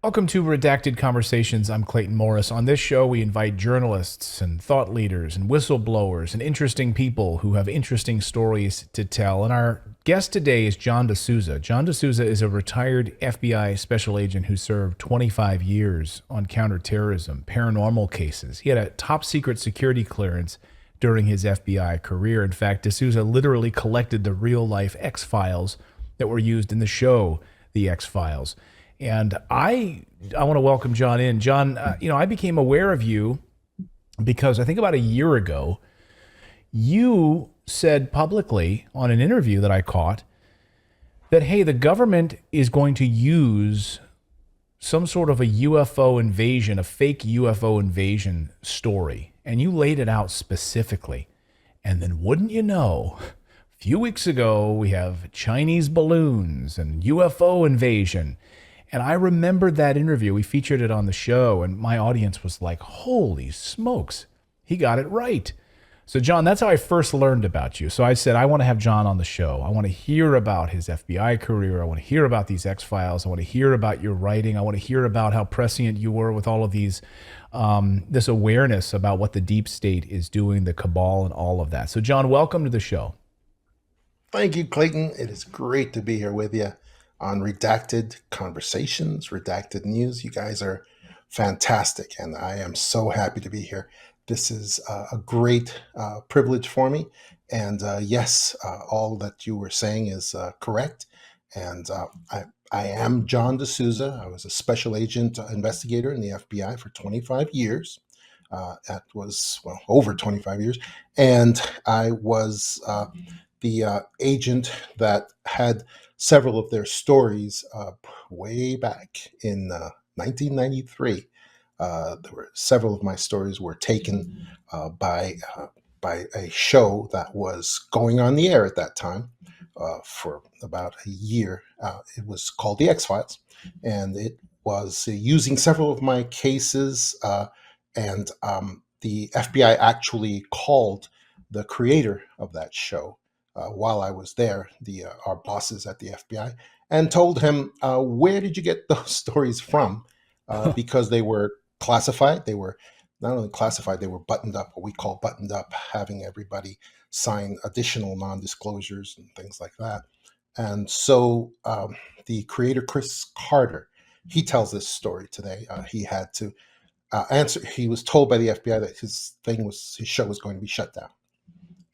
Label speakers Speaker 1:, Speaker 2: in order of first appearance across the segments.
Speaker 1: Welcome to Redacted Conversations. I'm Clayton Morris. On this show, we invite journalists and thought leaders and whistleblowers and interesting people who have interesting stories to tell. And our guest today is John DeSouza. John DeSouza is a retired FBI special agent who served 25 years on counterterrorism, paranormal cases. He had a top secret security clearance during his FBI career. In fact, DeSouza literally collected the real-life X-Files that were used in the show, The X-Files. And I want to welcome John in. John, I became aware of you because I think about a year ago, you said publicly on an interview that I caught that, hey, the government is going to use some sort of a UFO invasion, a fake UFO invasion story. And you laid it out specifically. And then wouldn't you know, a few weeks ago, we have Chinese balloons and UFO invasion. And I remembered that interview. We featured it on the show, and my audience was like, holy smokes, he got it right. So, John, that's how I first learned about you. So I said, I want to have John on the show. I want to hear about his FBI career. I want to hear about these X-Files. I want to hear about your writing. I want to hear about how prescient you were with all of these, this awareness about what the deep state is doing, the cabal and all of that. So, John, welcome to the show.
Speaker 2: Thank you, Clayton. It is great to be here with you on Redacted Conversations, Redacted News. You guys are fantastic, and I am so happy to be here. This is a great privilege for me, and yes, all that you were saying is correct, and I am John DeSouza. I was a special agent investigator in the FBI for 25 years. That was, over 25 years, and I was the agent that had several of their stories way back in 1993. There were several of my stories were taken by a show that was going on the air at that time for about a year. It was called The X-Files, and it was using several of my cases. And the FBI actually called the creator of that show while I was there, our bosses at the FBI, and told him, where did you get those stories from? Because they were classified. They were not only classified, they were buttoned up, what we call buttoned up, having everybody sign additional non-disclosures and things like that. And so the creator, Chris Carter, he tells this story today. He had to answer. He was told by the FBI that his show was going to be shut down.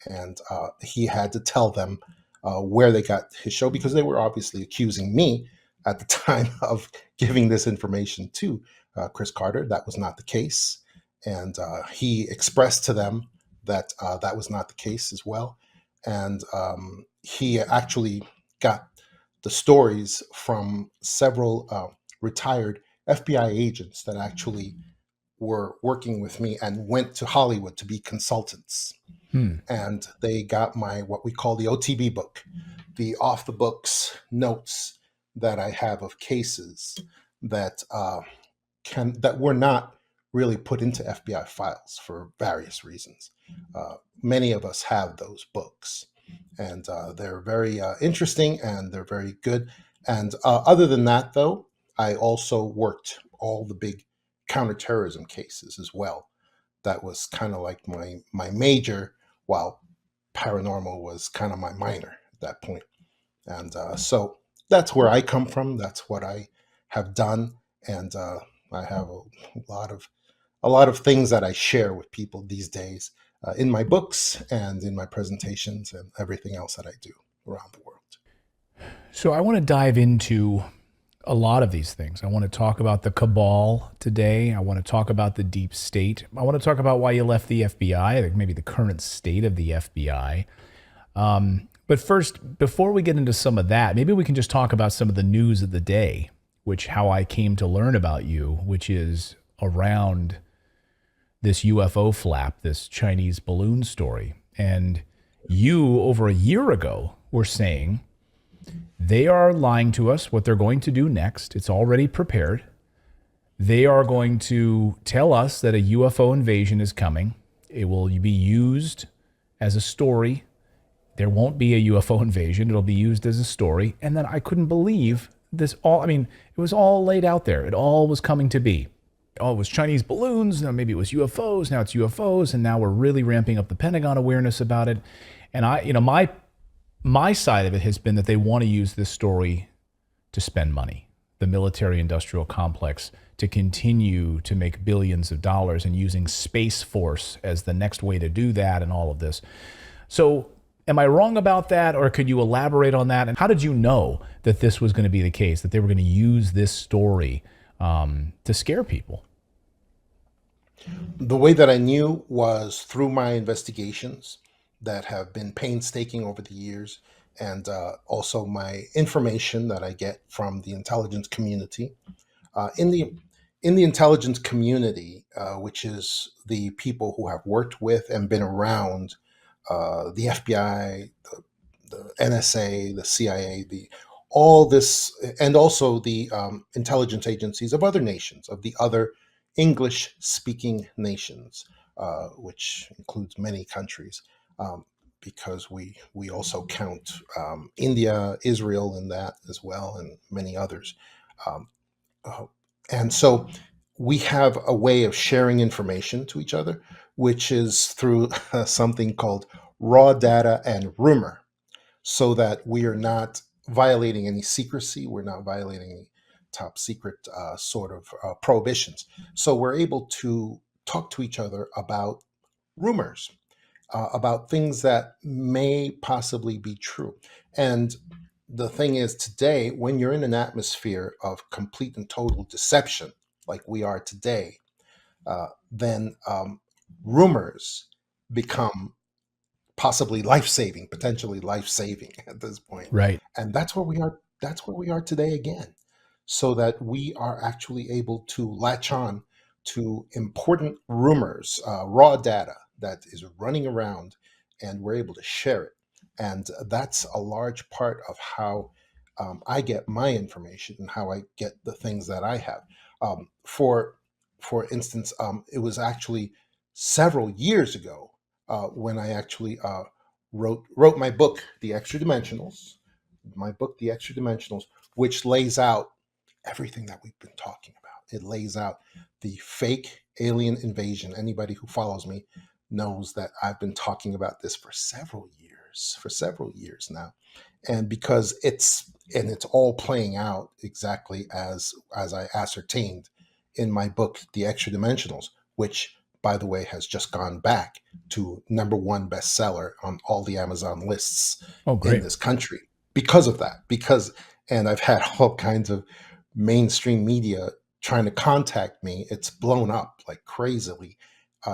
Speaker 2: And he had to tell them where they got his show, because they were obviously accusing me at the time of giving this information to Chris Carter. That was not the case. And he expressed to them that that was not the case as well. And he actually got the stories from several retired FBI agents that actually were working with me and went to Hollywood to be consultants. And they got my, what we call the OTB book, the off the books notes that I have of cases that that were not really put into FBI files for various reasons. Many of us have those books, and they're very interesting, and they're very good. And other than that, though, I also worked all the big counterterrorism cases as well. That was kind of like my major, while paranormal was kind of my minor at that point. And so that's where I come from. That's what I have done, and I have a lot of things that I share with people these days in my books and in my presentations and everything else that I do around the world.
Speaker 1: So I want to dive into a lot of these things. I want to talk about the cabal today. I want to talk about the deep state. I want to talk about why you left the FBI, maybe the current state of the FBI. But first, before we get into some of that, maybe we can just talk about some of the news of the day, how I came to learn about you, which is around this UFO flap, this Chinese balloon story. And you, over a year ago, were saying they are lying to us what they're going to do next. It's already prepared. They are going to tell us that a UFO invasion is coming. It will be used as a story. There won't be a UFO invasion. It'll be used as a story. And then I couldn't believe this all, I mean, it was all laid out there. It all was coming to be. Oh, it was Chinese balloons. Now maybe it was UFOs. Now it's UFOs. And now we're really ramping up the Pentagon awareness about it. And my side of it has been that they want to use this story to spend money, the military industrial complex, to continue to make billions of dollars, and using Space Force as the next way to do that and all of this. So, am I wrong about that, or could you elaborate on that? And how did you know that this was going to be the case, that they were going to use this story to scare people?
Speaker 2: The way that I knew was through my investigations that have been painstaking over the years, and also my information that I get from the intelligence community. In the intelligence community, which is the people who have worked with and been around the FBI, the NSA, the CIA, the all this, and also the intelligence agencies of other nations, of the other English-speaking nations, which includes many countries, because we also count India, Israel in that as well, and many others. Um, uh, and so we have a way of sharing information to each other, which is through something called raw data and rumor, so that we are not violating any secrecy. We're not violating any top secret sort of prohibitions. So we're able to talk to each other about rumors, about things that may possibly be true. And the thing is, today, when you're in an atmosphere of complete and total deception, like we are today, then rumors become possibly life-saving, potentially life-saving at this point.
Speaker 1: Right.
Speaker 2: And that's where we are. That's where we are today again, so that we are actually able to latch on to important rumors, raw data that is running around, and we're able to share it. And that's a large part of how I get my information and how I get the things that I have. For instance, it was actually several years ago when I actually wrote my book, The Extra Dimensionals. My book, The Extra Dimensionals, which lays out everything that we've been talking about. It lays out the fake alien invasion. Anybody who follows me knows that I've been talking about this for several years now, and because it's all playing out exactly as I ascertained in my book, The Extra Dimensionals, which, by the way, has just gone back to number one bestseller on all the Amazon lists
Speaker 1: Oh,
Speaker 2: in
Speaker 1: great.
Speaker 2: this country because of that. And I've had all kinds of mainstream media trying to contact me. It's blown up like crazily,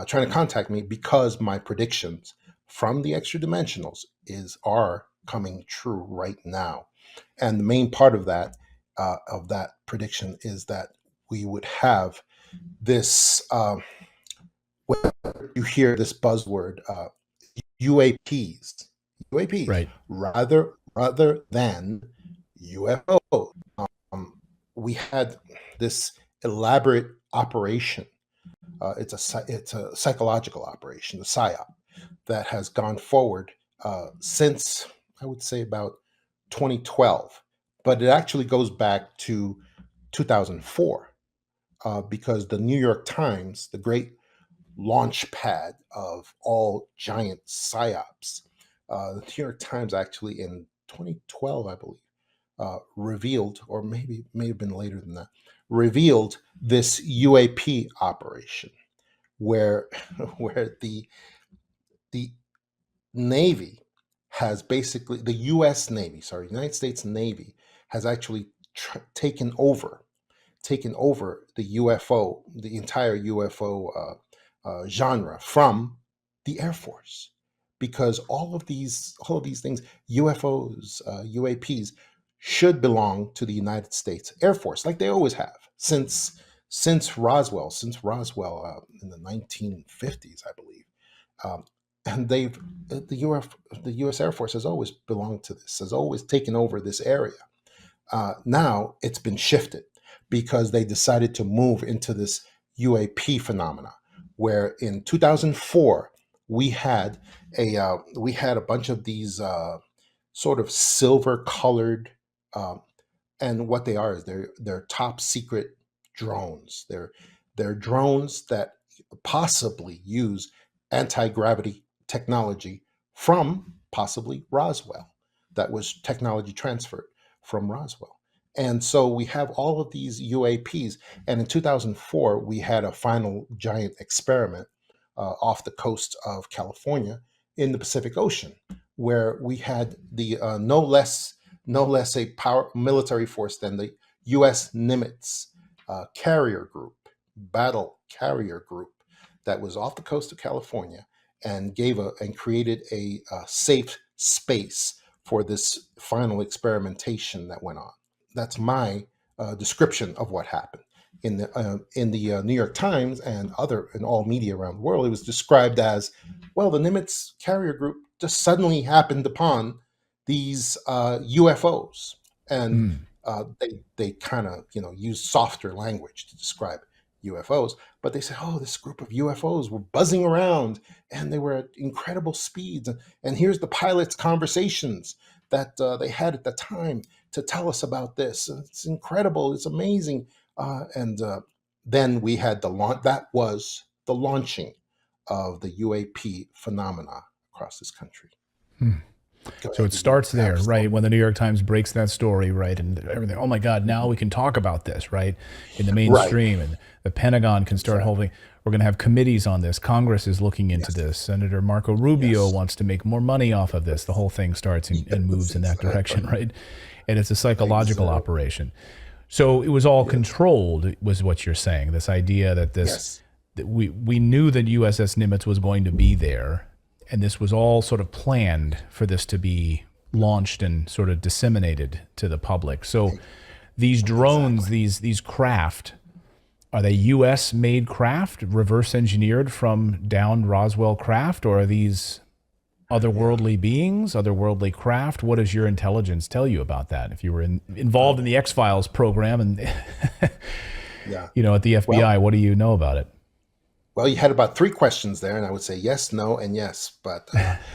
Speaker 2: trying to contact me because my predictions from the extra dimensionals are coming true right now. And the main part of that prediction is that we would have this. You hear this buzzword, UAPs, UAPs,
Speaker 1: Right.
Speaker 2: rather than UFO. We had this elaborate operation. It's a psychological operation, the PSYOP, that has gone forward since, I would say, about 2012, but it actually goes back to 2004, because the New York Times, the great launch pad of all giant psyops. The New York Times actually in 2012, I believe, revealed, or maybe may have been later than that, revealed this UAP operation where where the Navy has basically the U.S. Navy, sorry, United States Navy has actually taken over the UFO, the entire UFO genre from the Air Force, because all of these things, UFOs, UAPs, should belong to the United States Air Force, like they always have since Roswell in the 1950s, I believe. Um, and the U.S. Air Force has always belonged to this, has always taken over this area. Now it's been shifted because they decided to move into this UAP phenomena, where in 2004 we had a bunch of these sort of silver colored um, And what they are is they're top secret drones. They're drones that possibly use anti-gravity technology from possibly Roswell. That was technology transferred from Roswell. And so we have all of these UAPs. And in 2004, we had a final giant experiment off the coast of California in the Pacific Ocean, where we had the no less a power military force than the U.S. Nimitz carrier group, battle carrier group, that was off the coast of California and created a safe space for this final experimentation that went on. That's my description of what happened. In the New York Times and other in all media around the world, it was described as, well, the Nimitz carrier group just suddenly happened upon these UFOs, and
Speaker 1: Hmm.
Speaker 2: they kind of use softer language to describe UFOs, but they said, oh, this group of UFOs were buzzing around and they were at incredible speeds, and here's the pilots' conversations that they had at the time to tell us about this. And it's incredible, it's amazing, and then we had the launch. That was the launching of the UAP phenomena across this country.
Speaker 1: Hmm.
Speaker 2: Go
Speaker 1: So
Speaker 2: ahead.
Speaker 1: it
Speaker 2: You can
Speaker 1: starts
Speaker 2: have
Speaker 1: there,
Speaker 2: the
Speaker 1: right?
Speaker 2: story.
Speaker 1: When the New York Times breaks that story, right? And everything. Oh my God, now we can talk about this, right? In the
Speaker 2: Right.
Speaker 1: mainstream, and the Pentagon can start
Speaker 2: Exactly.
Speaker 1: holding. We're going to have committees on this. Congress is looking into
Speaker 2: Yes.
Speaker 1: this. Senator Marco Rubio
Speaker 2: Yes.
Speaker 1: wants to make more money off of this. The
Speaker 2: Yes.
Speaker 1: whole thing starts and
Speaker 2: Yes.
Speaker 1: moves in that
Speaker 2: Exactly.
Speaker 1: direction, right? And it's a psychological
Speaker 2: Exactly.
Speaker 1: operation. So it was all
Speaker 2: Yes.
Speaker 1: controlled, was what you're saying. This idea that
Speaker 2: Yes.
Speaker 1: we knew that USS Nimitz was going to be there, and this was all sort of planned for this to be launched and sort of disseminated to the public. So
Speaker 2: E-
Speaker 1: these drones,
Speaker 2: Exactly.
Speaker 1: these craft, are they U.S. made craft, reverse engineered from downed Roswell craft, or are these
Speaker 2: Yeah.
Speaker 1: otherworldly beings, otherworldly craft? What does your intelligence tell you about that? If you were involved in
Speaker 2: Oh,
Speaker 1: the X Files program and
Speaker 2: yeah.
Speaker 1: at the
Speaker 2: Well,
Speaker 1: FBI, what do you know about it?
Speaker 2: well, you had about three questions there, and I would say yes, no, and yes. But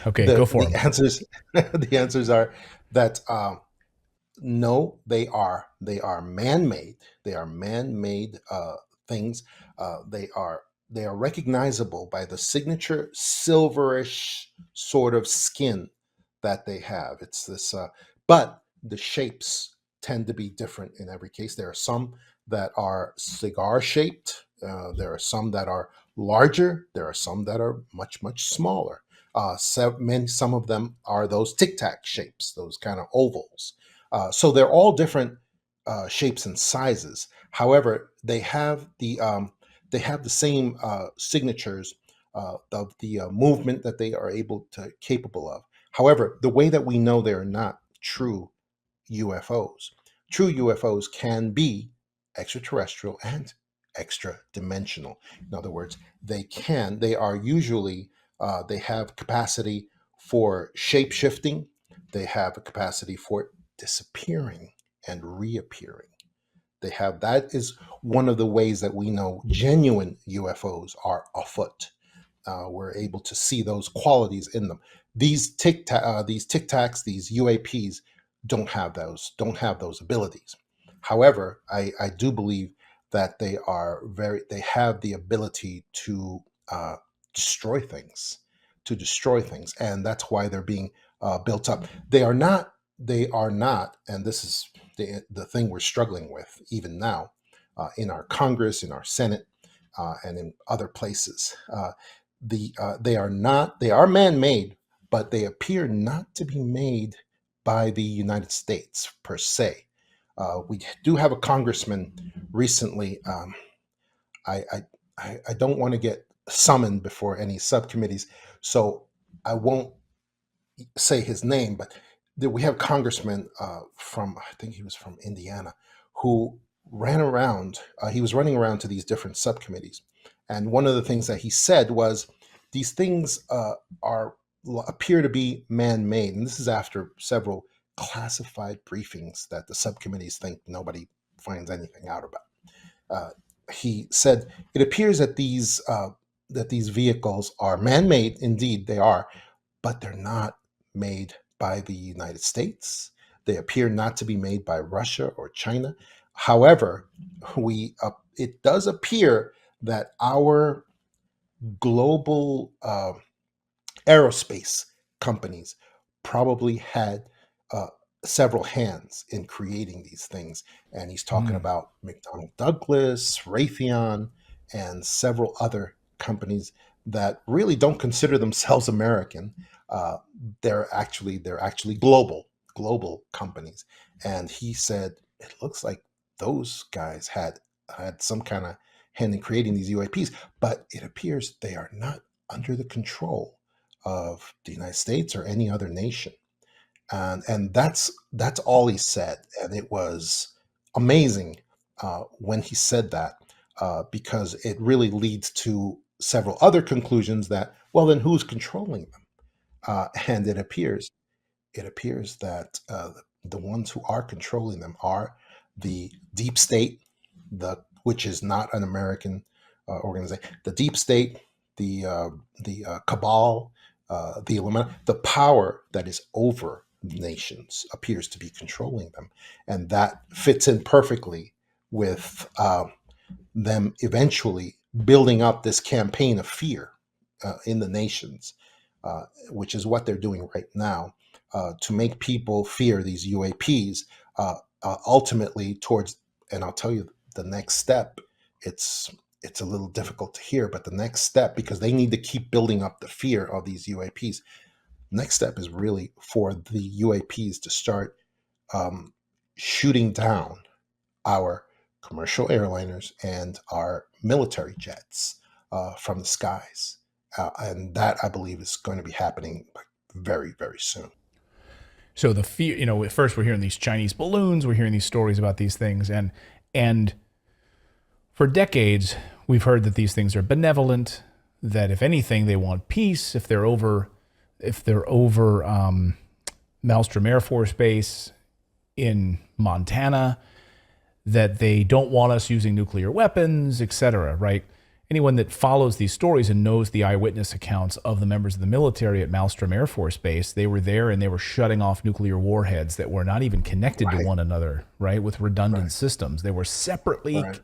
Speaker 1: Okay, go for
Speaker 2: the
Speaker 1: them.
Speaker 2: answers the answers are that no, they are man-made. They are man-made things. They are recognizable by the signature silverish sort of skin that they have. It's this, but the shapes tend to be different in every case. There are some that are cigar shaped. There are some that are larger. There are some that are much smaller. Some of them are those tic tac shapes, those kind of ovals. So they're all different shapes and sizes. However, they have the same signatures of the movement that they are capable of. However, the way that we know they're not true UFOs, true UFOs can be extraterrestrial and extra dimensional. In other words, they are usually they have capacity for shape shifting. They have a capacity for disappearing and reappearing. That is one of the ways that we know genuine UFOs are afoot. We're able to see those qualities in them. These tic tacs, these UAPs don't have those abilities. However, I do believe that they have the ability uh, destroy things, and that's why they're being built up. They are not, and this is the thing we're struggling with even now in our Congress, in our Senate, and in other places. They are not, they are man-made, but they appear not to be made by the United States per se. We do have a congressman recently. I, I I don't want to get summoned before any subcommittees, so I won't say his name, but we have a congressman from, I think he was from Indiana, who ran around. He was running around to these different subcommittees, and one of the things that he said was, "These things are appear to be man-made," and this is after several classified briefings that the subcommittees think nobody finds anything out about. Uh, he said, "It appears that these vehicles are man-made. Indeed, they are, but they're not made by the United States. They appear not to be made by Russia or China. However, we it does appear that our global aerospace companies probably had uh, several hands in creating these things. And he's talking
Speaker 1: Mm.
Speaker 2: about McDonnell Douglas, Raytheon, and several other companies that really don't consider themselves American. Uh, they're actually global companies. And he said it looks like those guys had some kind of hand in creating these UAPs, but it appears they are not under the control of the United States or any other nation. And that's all he said. And it was amazing when he said that, because it really leads to several other conclusions that, well, then who's controlling them? And it appears that the ones who are controlling them are the deep state, which is not an American organization. The deep state, the cabal, the Illuminati, the power that is over nations appears to be controlling them, and that fits in perfectly with them eventually building up this campaign of fear in the nations, which is what they're doing right now, to make people fear these UAPs. Ultimately, towards, and I'll tell you the next step. It's a little difficult to hear, but the next step, because they need to keep building up the fear of these UAPs. Next step is really for the UAPs to start um, shooting down our commercial airliners and our military jets from the skies. And that, I believe, is going to be happening very, very soon.
Speaker 1: So the fear, at first we're hearing these Chinese balloons, we're hearing these stories about these things, and for decades we've heard that these things are benevolent, that if anything they want peace. If they're over Maelstrom Air Force Base in Montana, that they don't want us using nuclear weapons, etc. Right? Anyone that follows these stories and knows the eyewitness accounts of the members of the military at Maelstrom Air Force Base, they were there and they were shutting off nuclear warheads that were not even connected to
Speaker 2: Right,
Speaker 1: one another, right? With redundant
Speaker 2: right,
Speaker 1: systems. They were separately
Speaker 2: right.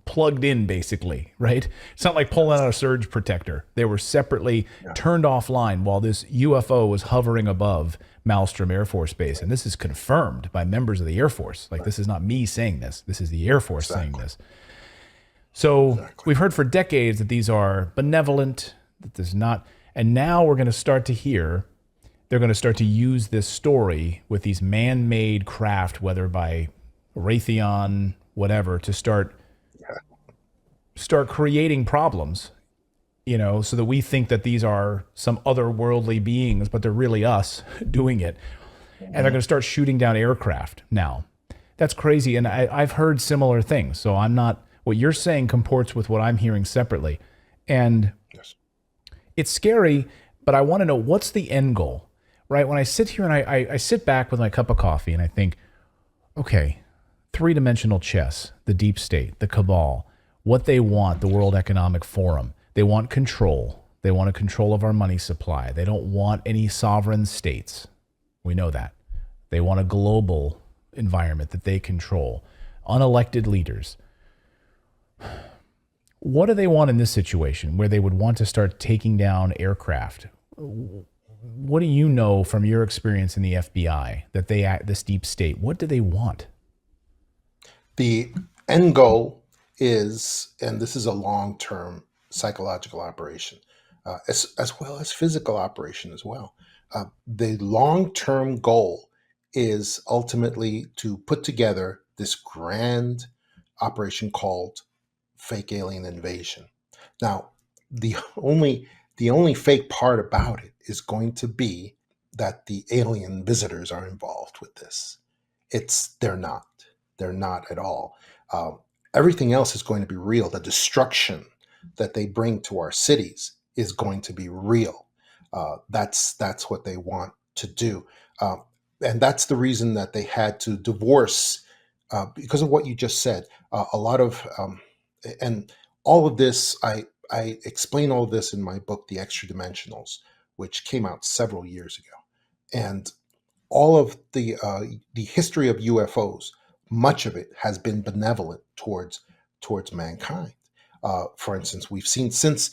Speaker 1: plugged in, basically, right? It's not like pulling out a surge protector. They were separately
Speaker 2: Yeah,
Speaker 1: turned offline while this UFO was hovering above Maelstrom Air Force Base. And this is confirmed by members of the Air Force. Like,
Speaker 2: right.
Speaker 1: this is not me saying this. This is the Air Force saying
Speaker 2: Exactly,
Speaker 1: this. So
Speaker 2: exactly.
Speaker 1: we've heard for decades that these are benevolent, that there's not, and now we're going to start to hear they're going to start to use this story with these man-made craft, whether by Raytheon, whatever, to
Speaker 2: Yeah,
Speaker 1: start creating problems, so that we think that these are some otherworldly beings, but they're really us doing it. And they're going to start shooting down aircraft now. That's crazy. And I've heard similar things. So I'm not, what you're saying comports with what I'm hearing separately. And
Speaker 2: yes,
Speaker 1: it's scary, but I want to know, what's the end goal, right? When I sit here and I sit back with my cup of coffee and I think, okay, three-dimensional chess, the deep state, the cabal, what they want, the World Economic Forum. They want control. They want a control of our money supply. They don't want any sovereign states. We know that. They want a global environment that they control. Unelected leaders. What do they want in this situation where they would want to start taking down aircraft? What do you know from your experience in the FBI that they act, this deep state? What do they want?
Speaker 2: the end goal is, and this is a long-term psychological operation, as well as physical operation as well. The long-term goal is ultimately to put together this grand operation called fake alien invasion. Now, the only the only fake part about it is going to be that the alien visitors are involved with this. They're not. They're not at all. Um, Everything else is going to be real. The destruction that they bring to our cities is going to be real. That's what they want to do, and that's the reason that they had to divorce, because of what you just said. A lot of and all of this, I explain all of this in my book, The Extra Dimensionals, which came out several years ago, and all of the history of UFOs, much of it has been benevolent towards mankind. For instance, we've seen since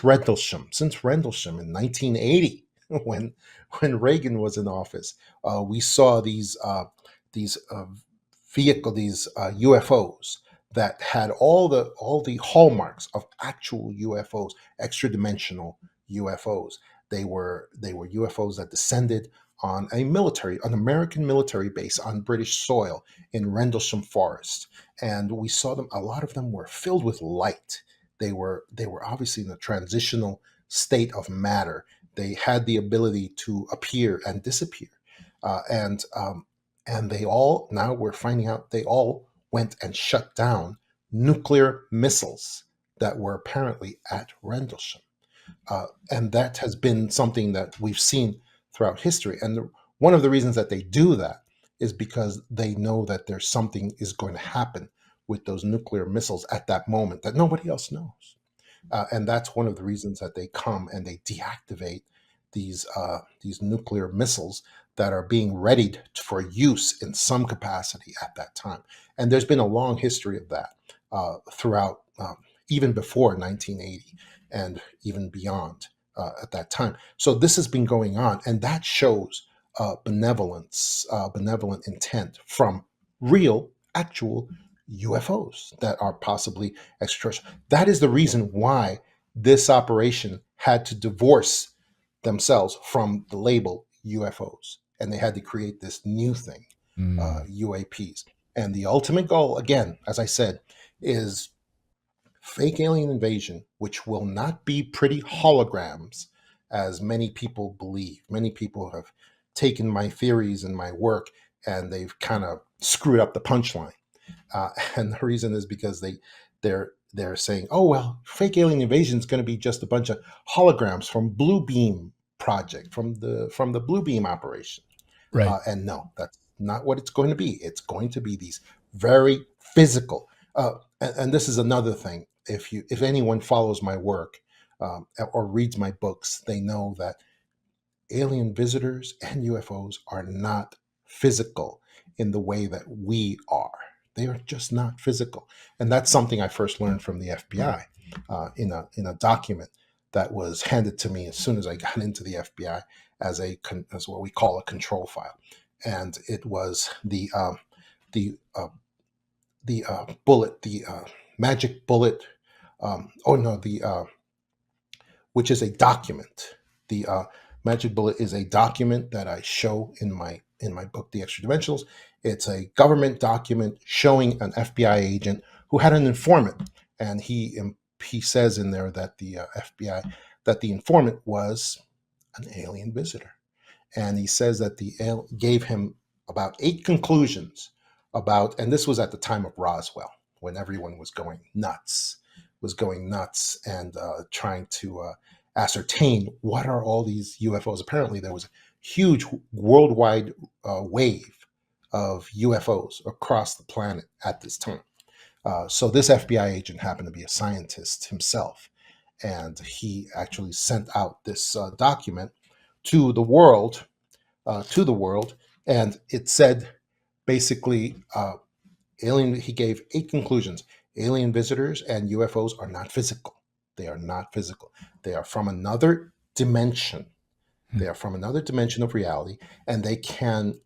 Speaker 2: Rendlesham in 1980, when Reagan was in office, we saw these these UFOs that had all the hallmarks of actual UFOs, extra dimensional UFOs. They were UFOs that descended on an American military base on British soil in Rendlesham Forest, and we saw them. A lot of them were filled with light. They were obviously in a transitional state of matter. They had the ability to appear and disappear, and they all, now we're finding out, they all went and shut down nuclear missiles that were apparently at Rendlesham. And that has been something that we've seen throughout history. And one of the reasons that they do that is because they know that there's something is going to happen with those nuclear missiles at that moment that nobody else knows. And that's one of the reasons that they come and they deactivate these nuclear missiles that are being readied for use in some capacity at that time. And there's been a long history of that throughout, even before 1980 and even beyond at that time. So this has been going on, and that shows benevolent intent from real, actual UFOs that are possibly extraterrestrial. That is the reason why this operation had to divorce themselves from the label UFOs, and they had to create this new thing, UAPs. And the ultimate goal, again, as I said, is fake alien invasion, which will not be pretty holograms, as many people believe. Many people have taken my theories and my work, and they've kind of screwed up the punchline. And the reason is because they're saying, oh well, fake alien invasion is going to be just a bunch of holograms from Blue Beam project, from the Blue Beam operation.
Speaker 1: Right.
Speaker 2: And no, that's not what it's going to be. It's going to be these very physical. And this is another thing. If anyone follows my work or reads my books, they know that alien visitors and UFOs are not physical in the way that we are. They are just not physical, and that's something I first learned from the FBI in a document that was handed to me as soon as I got into the FBI as what we call a control file, and it was the bullet, the magic bullet. Oh no, the which is a document. The magic bullet is a document that I show in my book, The Extra Dimensionals. It's a government document showing an FBI agent who had an informant, and he says in there that the FBI, that the informant was an alien visitor, and he says that gave him about 8 conclusions about, and this was at the time of Roswell, when everyone was going nuts, and trying to ascertain what are all these UFOs. Apparently, there was a huge worldwide wave of UFOs across the planet at this time. So this FBI agent happened to be a scientist himself, and he actually sent out this document to the world, and it said basically, alien. He gave 8 conclusions. Alien visitors and UFOs are not physical. They are not physical. They are from another dimension. They are from another dimension of reality, and they can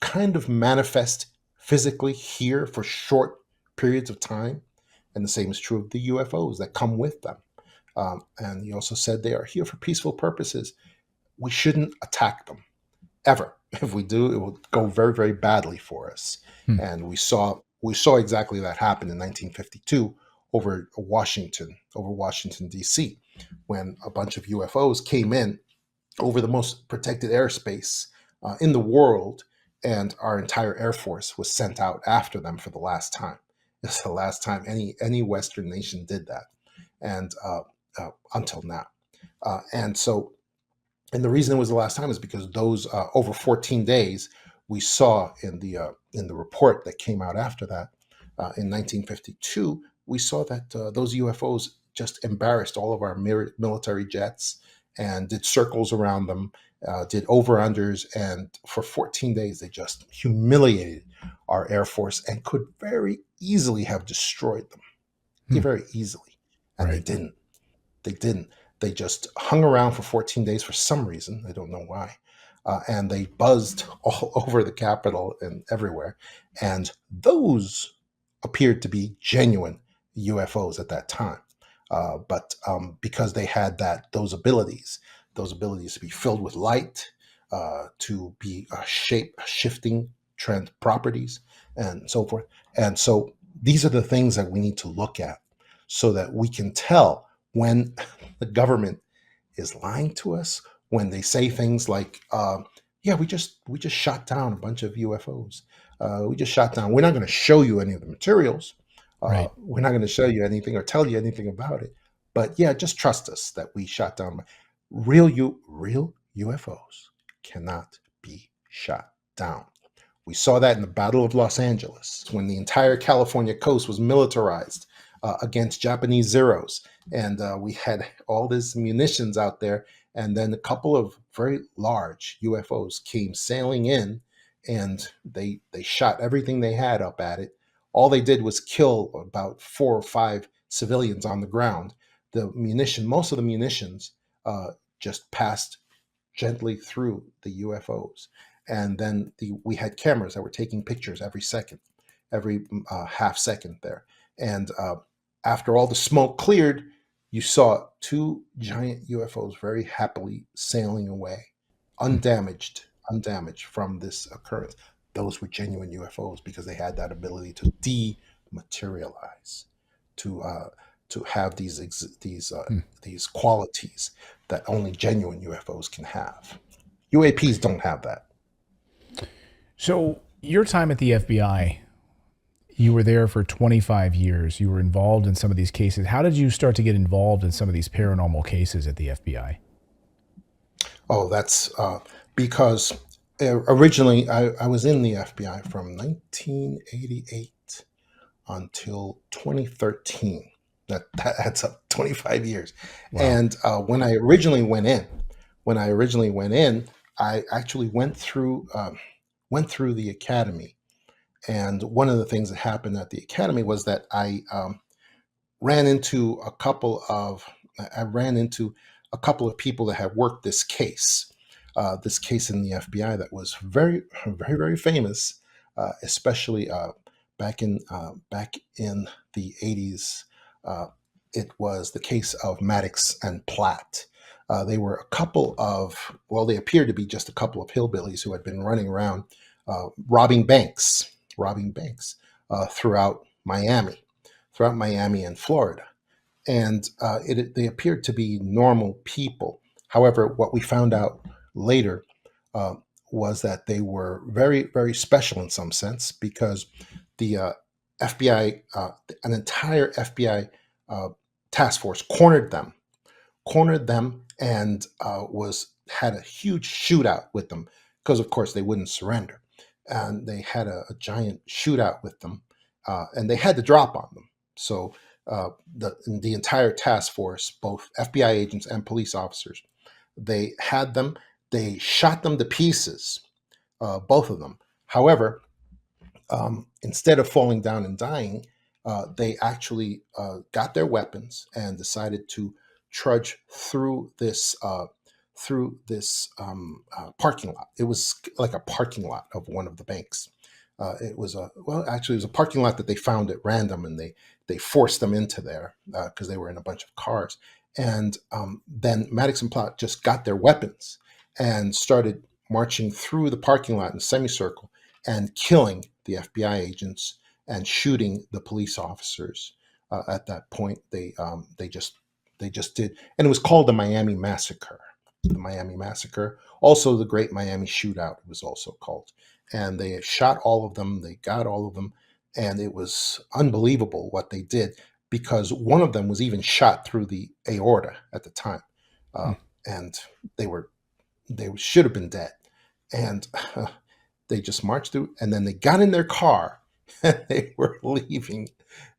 Speaker 2: kind of manifest physically here for short periods of time. And the same is true of the UFOs that come with them. And he also said they are here for peaceful purposes. We shouldn't attack them ever. If we do, it will go very, very badly for us. And we saw exactly that happen in 1952 over Washington, D.C., when a bunch of UFOs came in over the most protected airspace in the world, and our entire Air Force was sent out after them for the last time. It's the last time any Western nation did that, and until now. And the reason it was the last time is because those over 14 days, we saw in the report that came out after that in 1952, we saw that those UFOs just embarrassed all of our military jets and did circles around them, did over-unders, and for 14 days they just humiliated our Air Force and could very easily have destroyed them.
Speaker 1: Hmm.
Speaker 2: Very easily. And they
Speaker 1: Right.
Speaker 2: didn't. They didn't. They just hung around for 14 days for some reason. I don't know why. And they buzzed all over the Capitol and everywhere. And those appeared to be genuine UFOs at that time. But because they had those abilities to be filled with light, to be shifting trend properties, and so forth. And so these are the things that we need to look at so that we can tell when the government is lying to us, when they say things like, "Yeah, we just shot down a bunch of UFOs. We just shot down. We're not going to show you any of the materials.
Speaker 1: Right.
Speaker 2: We're not going to show you anything or tell you anything about it. But yeah, just trust us that we shot down real UFOs cannot be shot down." We saw that in the Battle of Los Angeles when the entire California coast was militarized against Japanese Zeros. And we had all this munitions out there. And then a couple of very large UFOs came sailing in, and they shot everything they had up at it. All they did was kill about 4 or 5 civilians on the ground. Most of the munitions just passed gently through the UFOs. And then we had cameras that were taking pictures every second, every half second there. And after all the smoke cleared, you saw 2 giant UFOs very happily sailing away,
Speaker 1: Hmm.
Speaker 2: undamaged from this occurrence. Those were genuine UFOs because they had that ability to dematerialize, to uh, to have
Speaker 1: Hmm.
Speaker 2: these qualities that only genuine UFOs can have. UAPs don't have that.
Speaker 1: So, your time at the FBI, you were there for 25 years. You were involved in some of these cases. How did you start to get involved in some of these paranormal cases at the FBI?
Speaker 2: Oh, that's because originally I was in the FBI from 1988 until 2013. That adds up 25 years.
Speaker 1: Wow.
Speaker 2: And when I originally went in, I actually went through the academy. And one of the things that happened at the academy was that ran into a couple of I ran into a couple of people that had worked this case in the FBI that was very famous, especially back in the 80s. Uh, it was the case of Maddox and Platt. They were a couple of they appeared to be just a couple of hillbillies who had been running around robbing banks throughout Miami and Florida. And they appeared to be normal people. However, what we found out later uh, was that they were very special in some sense because the FBI, an entire FBI task force, cornered them, and was had a huge shootout with them because, of course, they wouldn't surrender, and they had a giant shootout with them, and they had to drop on them. So the entire task force, both FBI agents and police officers, they had them. They shot them to pieces, both of them. However, instead of falling down and dying, they actually got their weapons and decided to trudge through this parking lot. It was like a parking lot of one of the banks. It was actually, it was a parking lot that they found at random, and they forced them into there because they were in a bunch of cars. And then Maddox and Platt just got their weapons and started marching through the parking lot in a semicircle and killing the FBI agents and shooting the police officers. At that point, they just did, and it was called the Miami Massacre. The Miami Massacre, also the Great Miami Shootout, it was also called. And they shot all of them. They got all of them, and it was unbelievable what they did because one of them was even shot through the aorta at the time,
Speaker 1: Hmm.
Speaker 2: uh, and they were they should have been dead. And they just marched through, and then they got in their car and they were leaving.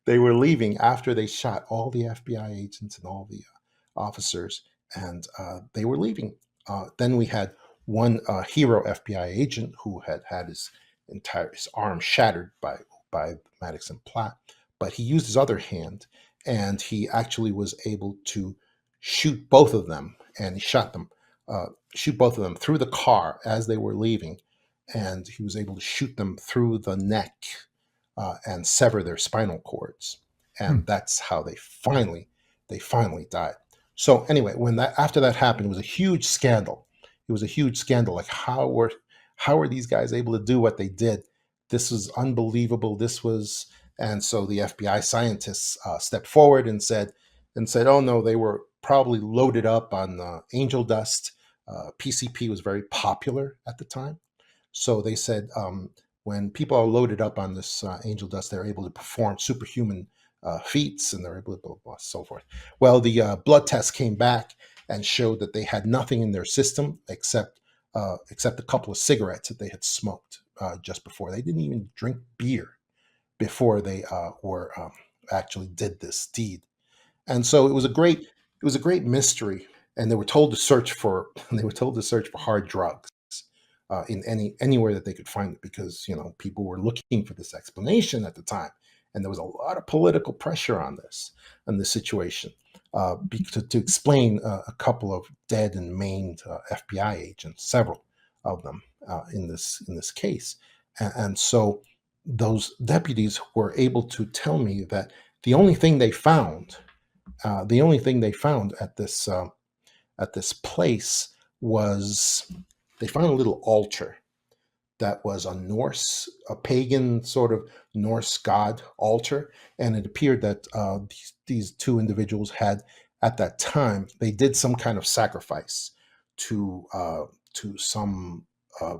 Speaker 2: They were leaving after they shot all the FBI agents and all the officers, and they were leaving. Then we had one hero FBI agent who had had his arm shattered by Maddox and Platt, but he used his other hand, and he actually was able to shoot both of them, and he shot them, shoot both of them through the car as they were leaving, and he was able to shoot them through the neck and sever their spinal cords,
Speaker 1: Hmm.
Speaker 2: and that's how they finally died. So anyway, when that after that happened, it was a huge scandal. It was a huge scandal. Like how were these guys able to do what they did? This was unbelievable. This was And so the FBI scientists stepped forward and said, "Oh no, they were probably loaded up on angel dust." PCP was very popular at the time, so they said when people are loaded up on this angel dust, they're able to perform superhuman feats, and they're able to blah, blah, blah, so forth. Well, the blood test came back and showed that they had nothing in their system except a couple of cigarettes that they had smoked just before. They didn't even drink beer before they were actually did this deed. And so it was a great mystery, and they were told to search for they were told to search for hard drugs in anywhere that they could find it, because people were looking for this explanation at the time, and there was a lot of political pressure on this situation to explain a couple of dead and maimed FBI agents, several of them in this case, and so those deputies were able to tell me that the only thing they found at this place was they found a little altar that was a pagan sort of Norse god altar, and it appeared that these two individuals had, at that time, they did some kind of sacrifice to some uh,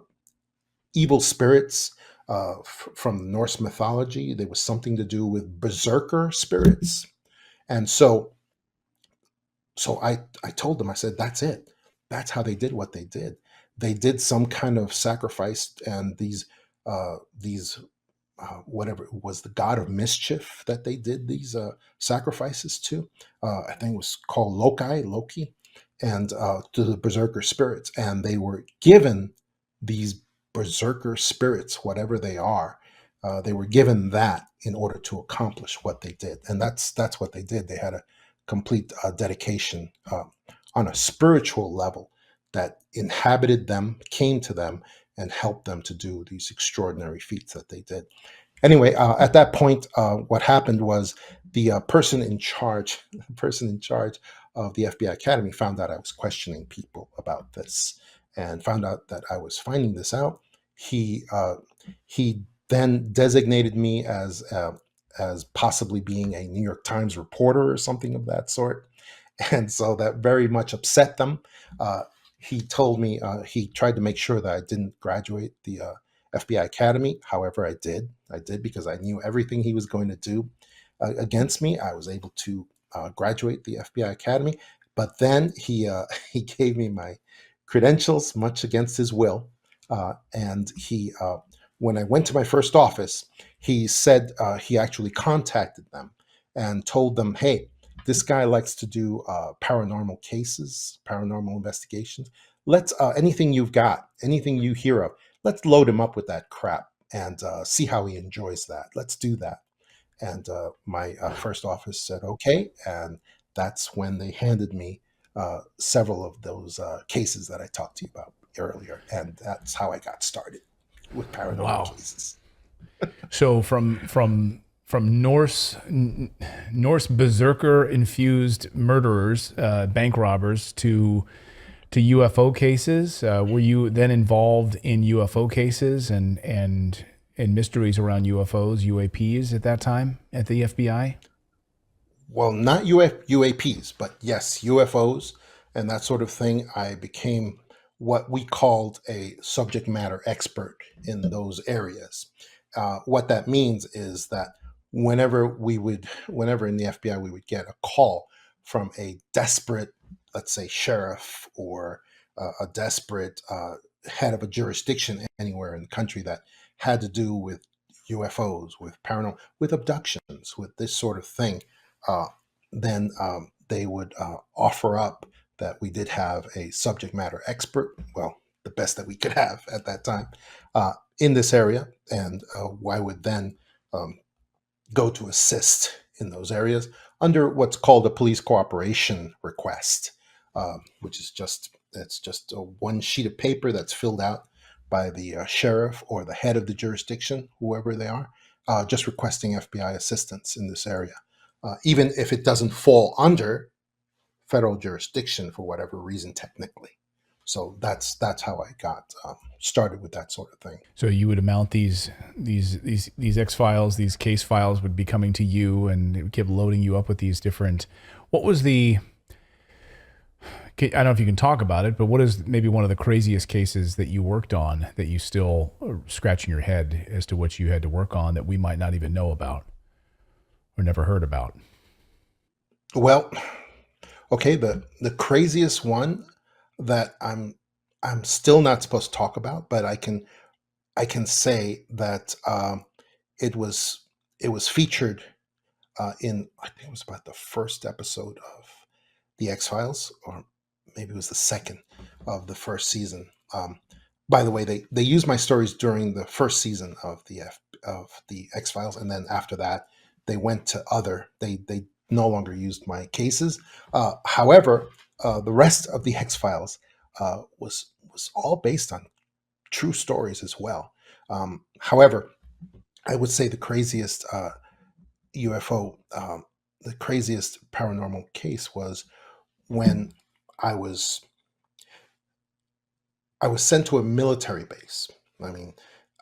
Speaker 2: evil spirits from the Norse mythology. There was something to do with berserker spirits, and so I told them, I said, that's it. That's how they did what they did. They did some kind of sacrifice, and these whatever it was, the god of mischief that they did these sacrifices to. I think it was called Loki, and to the berserker spirits, and they were given these berserker spirits, whatever they are. They were given that in order to accomplish what they did, and that's what they did. They had a complete dedication on a spiritual level that inhabited them, came to them, and helped them to do these extraordinary feats that they did. Anyway, at that point, what happened was the person in charge of the FBI Academy found out I was questioning people about this, and found out that I was finding this out. He then designated me as possibly being a New York Times reporter or something of that sort, and so that very much upset them. Uh, he told me he tried to make sure that I didn't graduate the FBI Academy. However, I did. I did because I knew everything he was going to do against me. I was able to graduate the FBI Academy, but then he he gave me my credentials much against his will, and he when I went to my first office, he said he actually contacted them and told them, "Hey, this guy likes to do paranormal cases, paranormal investigations. Let's anything you've got, anything you hear of, let's load him up with that crap and see how he enjoys that. Let's do that." And my first office said, "Okay," and that's when they handed me several of those cases that I talked to you about earlier, and that's how I got started with paranormal
Speaker 1: Wow.
Speaker 2: cases.
Speaker 1: So from Norse berserker infused murderers, bank robbers, to UFO cases. Were you then involved in UFO cases and mysteries around UFOs, UAPs at that time at the FBI?
Speaker 2: Well, not UAPs, but yes, UFOs and that sort of thing. I became what we called a subject matter expert in those areas. What that means is that whenever in the FBI we would get a call from a desperate, let's say, sheriff, or a desperate head of a jurisdiction anywhere in the country that had to do with UFOs, with paranormal, with abductions, with this sort of thing, uh, then they would offer up that we did have a subject matter expert, well, the best that we could have at that time, in this area, and I would then um, go to assist in those areas under what's called a police cooperation request, which is just one sheet of paper that's filled out by the sheriff or the head of the jurisdiction, whoever they are, just requesting FBI assistance in this area, even if it doesn't fall under federal jurisdiction for whatever reason technically. So that's how I got started with that sort of thing.
Speaker 1: So you would amount these X files, these case files would be coming to you, and it would keep loading you up with these different. What was the? I don't know if you can talk about it, but what is maybe one of the craziest cases that you worked on that you still are scratching your head as to what you had to work on that we might not even know about or never heard about?
Speaker 2: Well, okay, the craziest one that I'm still not supposed to talk about, but I can say that it was it was featured in, I think it was about the first episode of the X Files, or maybe it was the second of the first season. By the way, they used my stories during the first season of the X Files, and then after that, they went to other. They no longer used my cases. However, the rest of the X Files was all based on true stories as well. However, I would say the craziest UFO, the craziest paranormal case was when I was I was sent to a military base. I mean,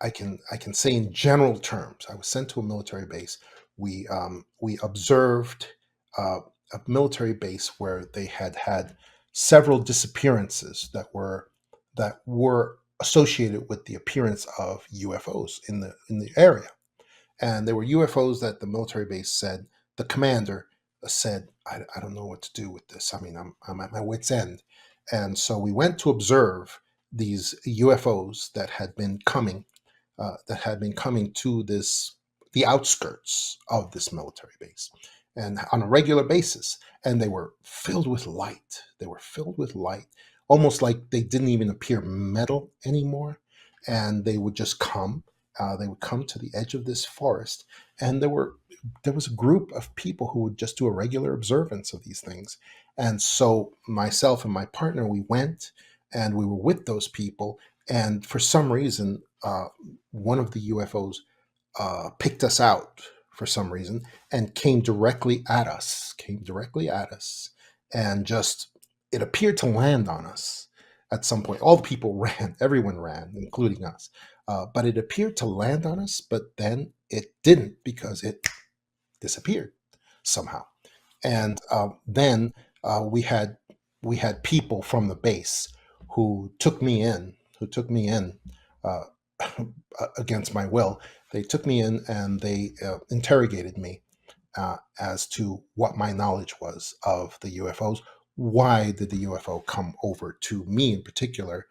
Speaker 2: I can say in general terms, I was sent to a military base. We observed uh, a military base where they had several disappearances that were associated with the appearance of UFOs in the area, and there were UFOs that the military base said, the commander said, I don't know what to do with this. I mean, I'm at my wit's end. And so we went to observe these UFOs that had been coming to the outskirts of this military base, and on a regular basis. And they were filled with light. They were filled with light, almost like they didn't even appear metal anymore. And they would come to the edge of this forest, and there was a group of people who would just do a regular observance of these things. And so myself and my partner, we went, and we were with those people. And for some reason, one of the UFOs picked us out for some reason and came directly at us, and just, it appeared to land on us at some point. All the people ran, everyone ran, including us. But it appeared to land on us, but then it didn't, because it disappeared somehow. And then we had people from the base who took me in uh, against my will. They took me in, and they interrogated me as to what my knowledge was of the UFOs. Why did the UFO come over to me in particular?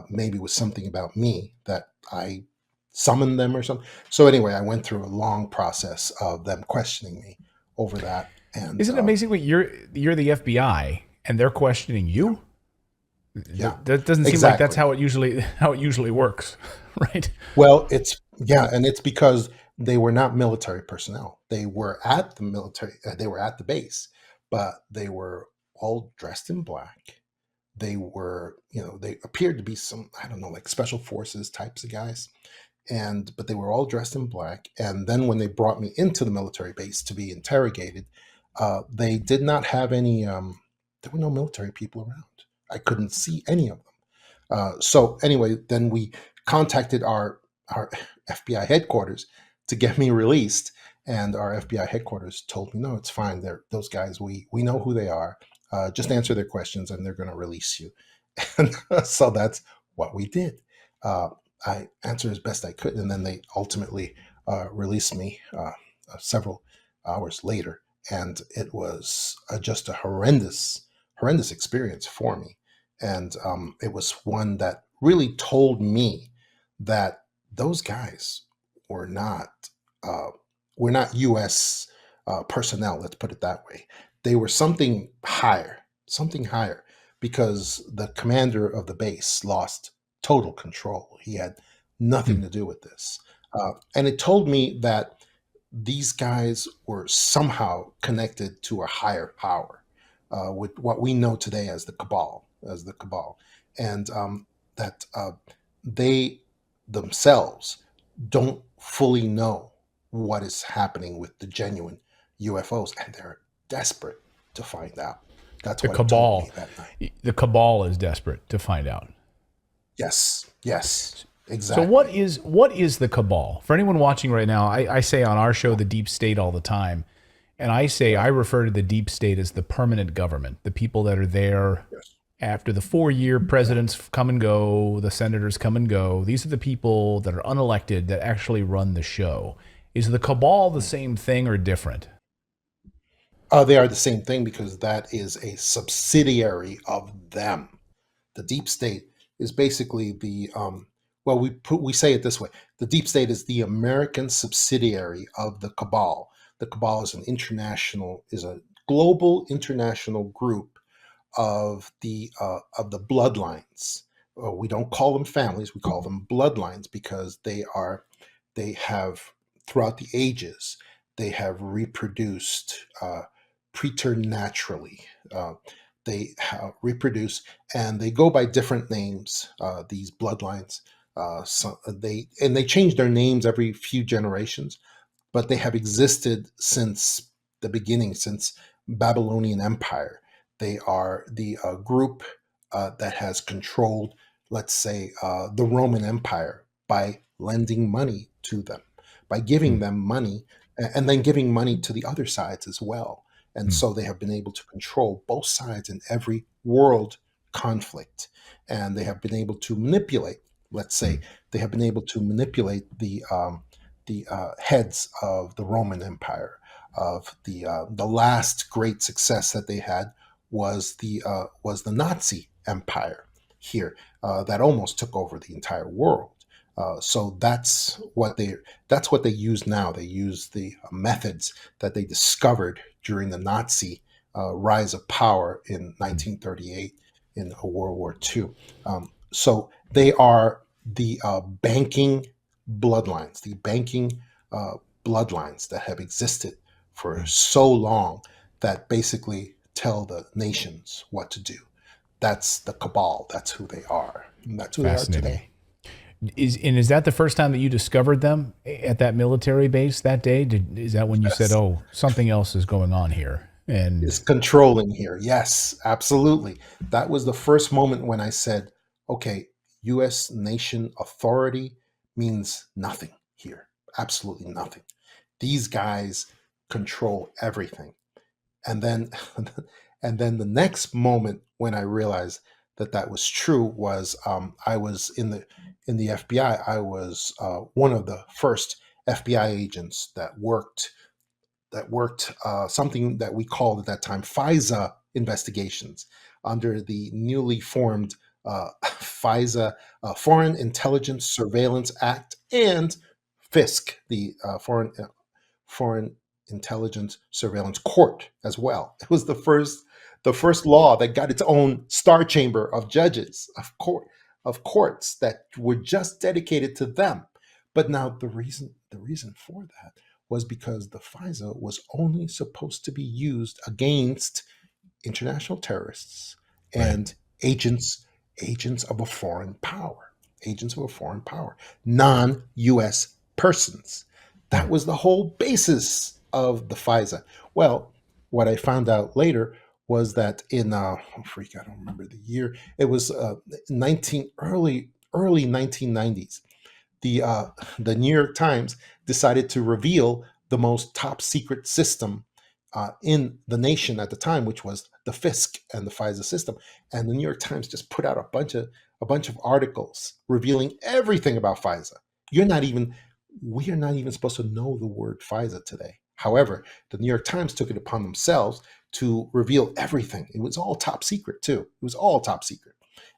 Speaker 2: Maybe it was something about me that I summoned them or something. So anyway, I went through a long process of them questioning me over that. And
Speaker 1: Isn't it amazing what you're the FBI and they're questioning
Speaker 2: yeah,
Speaker 1: you?
Speaker 2: yeah,
Speaker 1: That doesn't seem like that's
Speaker 2: exactly.
Speaker 1: how it usually works, right?
Speaker 2: Well, and it's because they were not military personnel. They were at the military. They were at the base, but they were all dressed in black. They appeared to be some, I don't know, like special forces types of guys. But they were all dressed in black. And then when they brought me into the military base to be interrogated, they did not have any. There were no military people around. I couldn't see any of them. So anyway, then we contacted our FBI headquarters to get me released, and our FBI headquarters told me, no, it's fine. Those guys. We know who they are. Just answer their questions, and they're going to release you. And so that's what we did. Uh, I answered as best I could, and then they ultimately released me several hours later. And it was just a horrendous experience for me. And it was one that really told me that those guys were not uh, U.S. Personnel. Let's put it that way. They were something higher, something higher, because the commander of the base lost total control. He had nothing
Speaker 1: Hmm.
Speaker 2: to do with this. And it told me that these guys were somehow connected to a higher power, with what we know today as the cabal, and that they themselves don't fully know what is happening with the genuine UFOs, and they're desperate to find out. That's
Speaker 1: The
Speaker 2: what it told me
Speaker 1: cabal,
Speaker 2: that night.
Speaker 1: the cabal is desperate to find out.
Speaker 2: Yes, yes,
Speaker 1: So
Speaker 2: exactly.
Speaker 1: what is the cabal? For anyone watching right now, I say on our show the deep state all the time. And I
Speaker 2: Right.
Speaker 1: refer to the deep state as the permanent government, the people that are there
Speaker 2: Yes.
Speaker 1: after the 4 year presidents come and go, the senators come and go. These are the people that are unelected that actually run the show. Is the cabal the same thing or different?
Speaker 2: They are the same thing, because that is a subsidiary of them. The deep state is basically well, we say it this way: the deep state is the American subsidiary of the cabal. The cabal is a global international group of the bloodlines. We don't call them families; we call them bloodlines, because they have, throughout the ages, they have reproduced preternaturally. Uh, they reproduce, and they go by different names. These bloodlines, they change their names every few generations, but they have existed since the beginning, since Babylonian Empire. They are the group that has controlled, let's say, the Roman Empire, by lending money to them, by giving
Speaker 1: Hmm.
Speaker 2: them money, and then giving money to the other sides as well. And
Speaker 1: Hmm.
Speaker 2: so they have been able to control both sides in every world conflict. And they have been able to manipulate, let's say,
Speaker 1: Hmm.
Speaker 2: they have been able to manipulate the heads of the Roman Empire. Of the last great success that they had was the Nazi Empire here, that almost took over the entire world. So that's what they use now. They use the methods that they discovered during the Nazi rise of power in
Speaker 1: Hmm.
Speaker 2: 1938 in World War II. So they are the banking uh, bloodlines that have existed for
Speaker 1: Hmm.
Speaker 2: so long, that basically tell the nations what to do. That's the cabal. That's who they are. And that's who they are
Speaker 1: Fascinating.
Speaker 2: today.
Speaker 1: Is that the first time that you discovered them at that military base that day? Is that when you said,
Speaker 2: Yes.
Speaker 1: "Oh, something else is going on here"?
Speaker 2: Is
Speaker 1: And
Speaker 2: controlling here. Yes, absolutely. That was the first moment when I said, okay, US nation authority means nothing here. Absolutely nothing. These guys control everything. And then and then the next moment when I realized that that was true was, I was in the FBI. I was one of the first FBI agents that worked something that we called at that time FISA investigations, under the newly formed FISA, Foreign Intelligence Surveillance Act, and FISC, the Foreign Intelligence Surveillance Court as well. It was the first law that got its own star chamber of judges, of courts that were just dedicated to them. But now the reason for that was because the FISA was only supposed to be used against international terrorists
Speaker 1: right,
Speaker 2: and agents of a foreign power, agents of a foreign power, non-US persons. That
Speaker 1: right.
Speaker 2: was the whole basis of the FISA. Well, what I found out later was that in oh freak, I don't remember the year. It was 19 early 1990s. The the New York Times decided to reveal the most top secret system in the nation at the time, which was the FISC and the FISA system. And the New York Times just put out a bunch of articles revealing everything about FISA. You're not even We are not even supposed to know the word FISA today. However, the New York Times took it upon themselves to reveal everything. It was all top secret too. It was all top secret,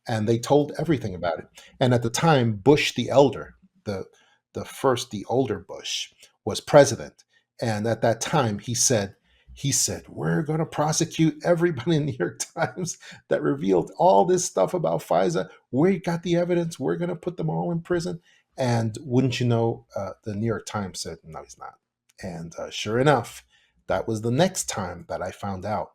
Speaker 2: and they told everything about it. And at the time, Bush the elder, the the older Bush, was president, and at that time he said, He said, "We're going to prosecute everybody in the New York Times that revealed all this stuff about FISA. We got the evidence. We're going to put them all in prison." And wouldn't you know, the New York Times said, "No, he's not." And sure enough, that was the next time that I found out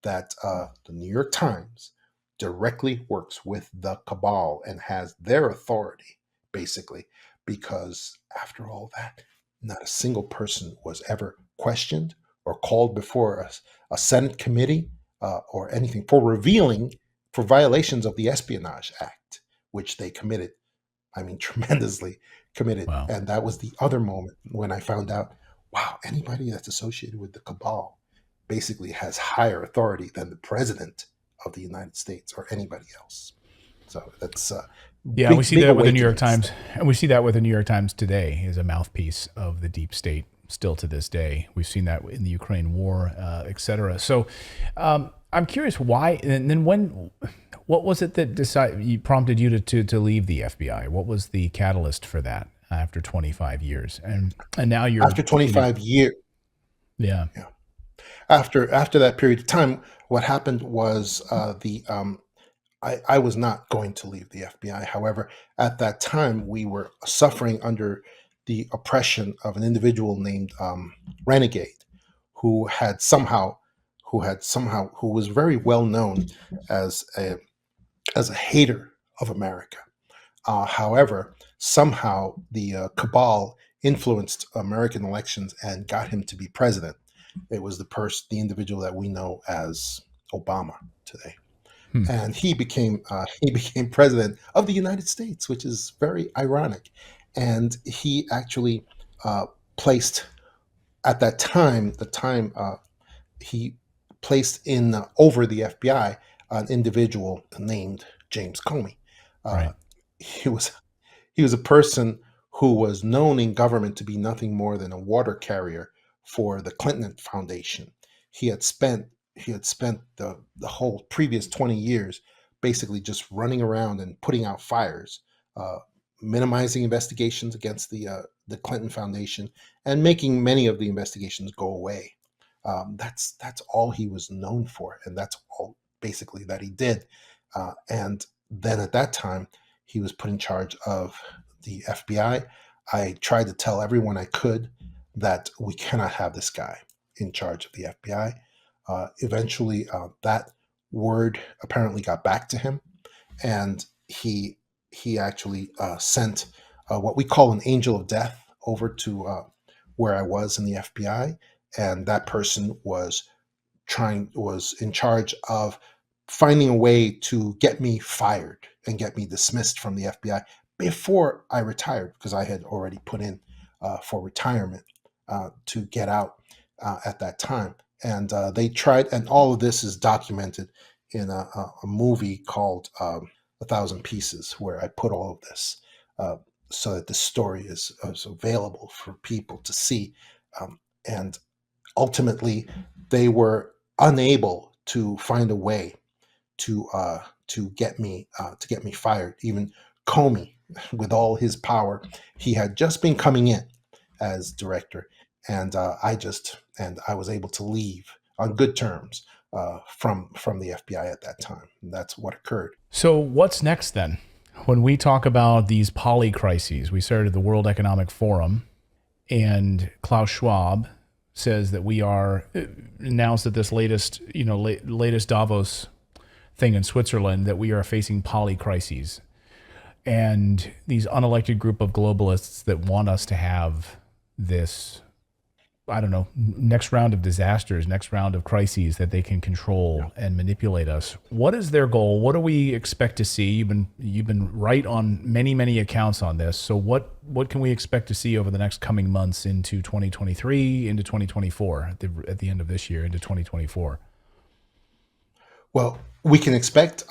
Speaker 2: that the New York Times directly works with the cabal and has their authority, basically, because after all that, not a single person was ever questioned or called before a Senate committee or anything for revealing for violations of the Espionage Act, which they committed. I mean, tremendously committed.
Speaker 1: Wow.
Speaker 2: And that was the other moment when I found out, wow, anybody that's associated with the cabal basically has higher authority than the president of the United States or anybody else. So that's a
Speaker 1: Yeah, we
Speaker 2: big,
Speaker 1: see
Speaker 2: big
Speaker 1: that with the New York
Speaker 2: awakening.
Speaker 1: Times, and we see that with the New York Times today as a mouthpiece of the deep state still to this day. We've seen that in the Ukraine war, et cetera. So I'm curious why, and then what was it that prompted you to leave the FBI? What was the catalyst for that after 25 years? And now you're,
Speaker 2: After 25 years,
Speaker 1: yeah,
Speaker 2: yeah. After that period of time, what happened was I was not going to leave the FBI. However, at that time, we were suffering under the oppression of an individual named Renegade, who had somehow, who was very well known as a hater of America. However, somehow the cabal influenced American elections and got him to be president. It was the individual that we know as Obama today,
Speaker 1: hmm,
Speaker 2: and he became president of the United States, which is very ironic. And he actually placed at that time the time he placed in over the FBI an individual named James Comey. Uh,
Speaker 1: right,
Speaker 2: he was he was a person who was known in government to be nothing more than a water carrier for the Clinton Foundation. He had spent the whole previous 20 years basically just running around and putting out fires, uh, minimizing investigations against the Clinton Foundation, and making many of the investigations go away. That's all he was known for, and that's all basically that he did. And then at that time, he was put in charge of the FBI. I tried to tell everyone I could that we cannot have this guy in charge of the FBI. Eventually, that word apparently got back to him, and he actually sent what we call an angel of death over to where I was in the FBI, and that person was in charge of finding a way to get me fired and get me dismissed from the FBI before I retired, because I had already put in for retirement to get out at that time. And they tried, and all of this is documented in a movie called A Thousand Pieces, where I put all of this uh, so that the story is available for people to see. And ultimately, they were unable to find a way to get me fired. Even Comey, with all his power, he had just been coming in as director, and I was able to leave on good terms from the FBI at that time. And that's what occurred.
Speaker 1: So what's next then? When we talk about these poly crises, we started the World Economic Forum, and Klaus Schwab says that we are announced at this latest Davos thing in Switzerland that we are facing poly crises, and these unelected group of globalists that want us to have this, I don't know, next round of disasters, next round of crises that they can control and manipulate us. What is their goal? What do we expect to see? You've been right on many accounts on this. So what can we expect to see over the next coming months into 2023, into 2024, at the end of this year, into 2024?
Speaker 2: Well, we can expect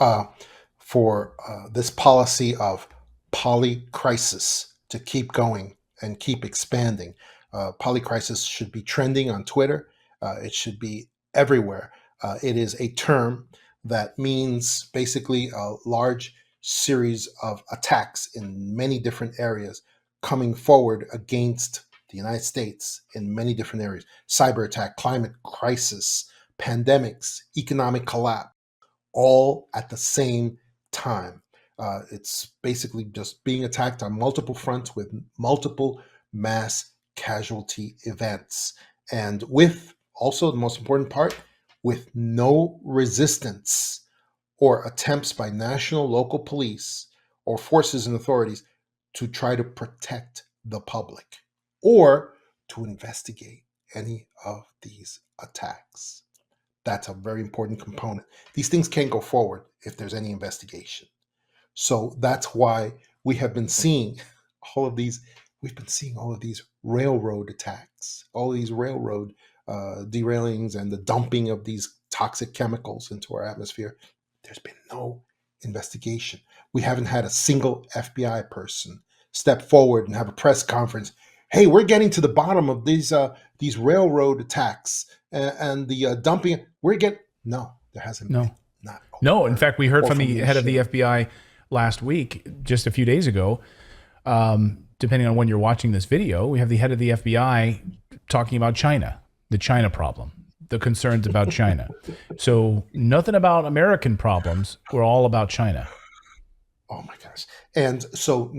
Speaker 2: for this policy of polycrisis to keep going and keep expanding. Polycrisis should be trending on Twitter. It should be everywhere. It is a term that means basically a large series of attacks in many different areas coming forward against the United States in many different areas: cyber attack, climate crisis, pandemics, economic collapse, all at the same time. It's basically just being attacked on multiple fronts with multiple mass casualty events. And with also the most important part, with no resistance or attempts by national, local police or forces and authorities to try to protect the public or to investigate any of these attacks. That's a very important component. These things can't go forward if there's any investigation. So that's why we have been seeing all of these. We've been seeing all of these railroad attacks, all these railroad derailings, and the dumping of these toxic chemicals into our atmosphere. There's been no investigation. We haven't had a single FBI person step forward and have a press conference. Hey, we're getting to the bottom of these railroad attacks and the dumping. No, there hasn't been. Not a
Speaker 1: No. In
Speaker 2: word.
Speaker 1: fact, we heard
Speaker 2: Or
Speaker 1: from the head of the
Speaker 2: leadership.
Speaker 1: FBI last week, just a few days ago. Depending on when you're watching this video, we have the head of the FBI talking about China, the China problem, the concerns about China. So nothing about American problems. We're all about China.
Speaker 2: Oh my gosh. And so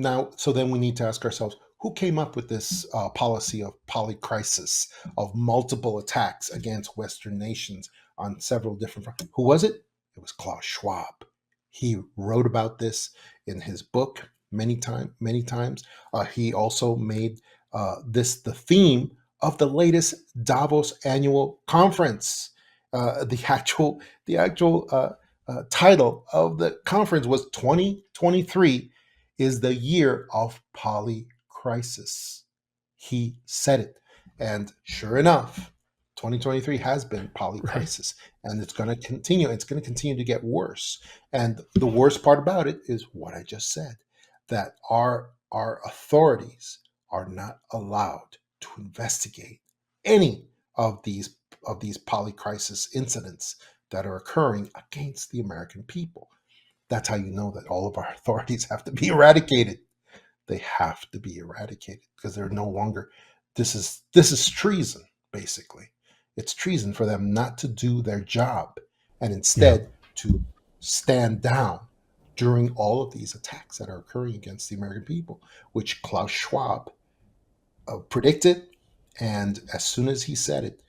Speaker 2: then we need to ask ourselves, who came up with this policy of polycrisis, of multiple attacks against Western nations on several different fronts? Who was it? It was Klaus Schwab. He wrote about this in his book many times. He also made this the theme of the latest Davos annual conference. The actual title of the conference was 2023 is the year of polycrisis. He said it. And sure enough, 2023 has been polycrisis, and it's going to continue. It's going to continue to get worse. And the worst part about it is what I just said, that our authorities are not allowed to investigate any of these polycrisis incidents that are occurring against the American people. That's how you know that all of our authorities have to be eradicated. They have to be eradicated because they're no longer. This is treason, basically. It's treason for them not to do their job and instead to stand down during all of these attacks that are occurring against the American people, which Klaus Schwab predicted. And as soon as he said it,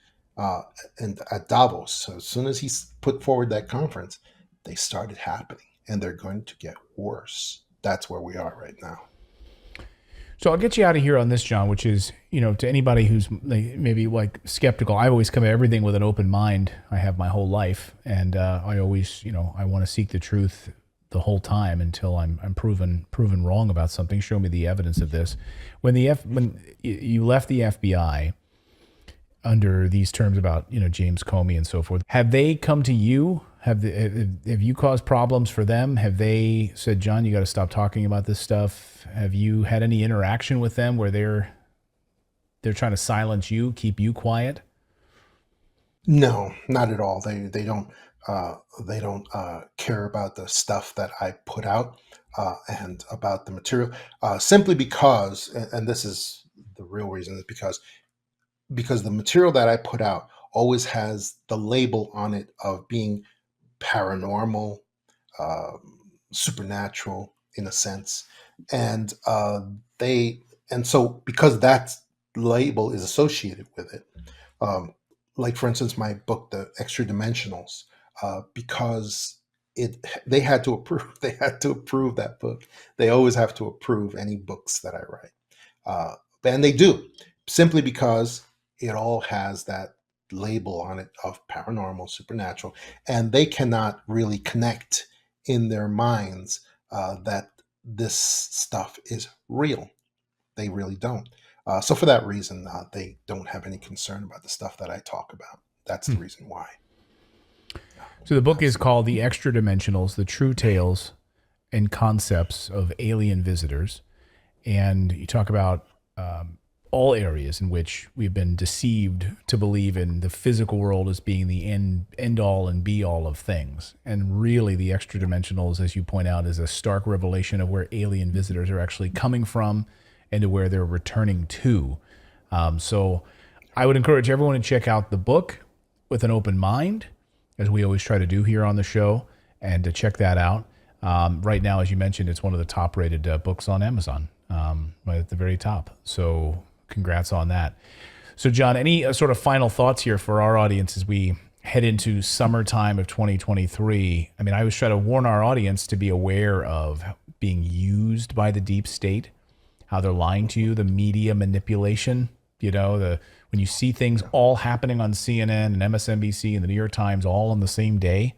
Speaker 2: and at Davos, so as soon as he put forward that conference, they started happening, and they're going to get worse. That's where we are right now.
Speaker 1: So I'll get you out of here on this, John, which is, to anybody who's maybe like skeptical, I always come at everything with an open mind. I have my whole life, and I always, I want to seek the truth the whole time until I'm proven wrong about something. Show me the evidence of this. When you left the FBI under these terms about James Comey and so forth, have they come to you? Have you caused problems for them? Have they said, John, you got to stop talking about this stuff? Have you had any interaction with them where they're trying to silence you, keep you quiet?
Speaker 2: No, not at all. They don't care about the stuff that I put out and about the material, simply because, and this is the real reason, is because the material that I put out always has the label on it of being paranormal, supernatural in a sense, and so because that label is associated with it, like for instance my book, The Extra Dimensionals, because they had to approve that book. They always have to approve any books that I write, and they do, simply because it all has that label on it of paranormal, supernatural, and they cannot really connect in their minds that this stuff is real. They really don't. So for that reason, they don't have any concern about the stuff that I talk about. That's the reason why.
Speaker 1: So the book is called The Extra Dimensionals, The True Tales and Concepts of Alien Visitors. And you talk about all areas in which we've been deceived to believe in the physical world as being the end all and be all of things. And really the extra dimensionals, as you point out, is a stark revelation of where alien visitors are actually coming from and to where they're returning to. So I would encourage everyone to check out the book with an open mind, as we always try to do here on the show, and to check that out. Right now, as you mentioned, it's one of the top-rated books on Amazon, right at the very top. So congrats on that. So John, any sort of final thoughts here for our audience as we head into summertime of 2023? I mean, I always try to warn our audience to be aware of being used by the deep state, how they're lying to you, the media manipulation, when you see things all happening on CNN and MSNBC and the New York Times all on the same day,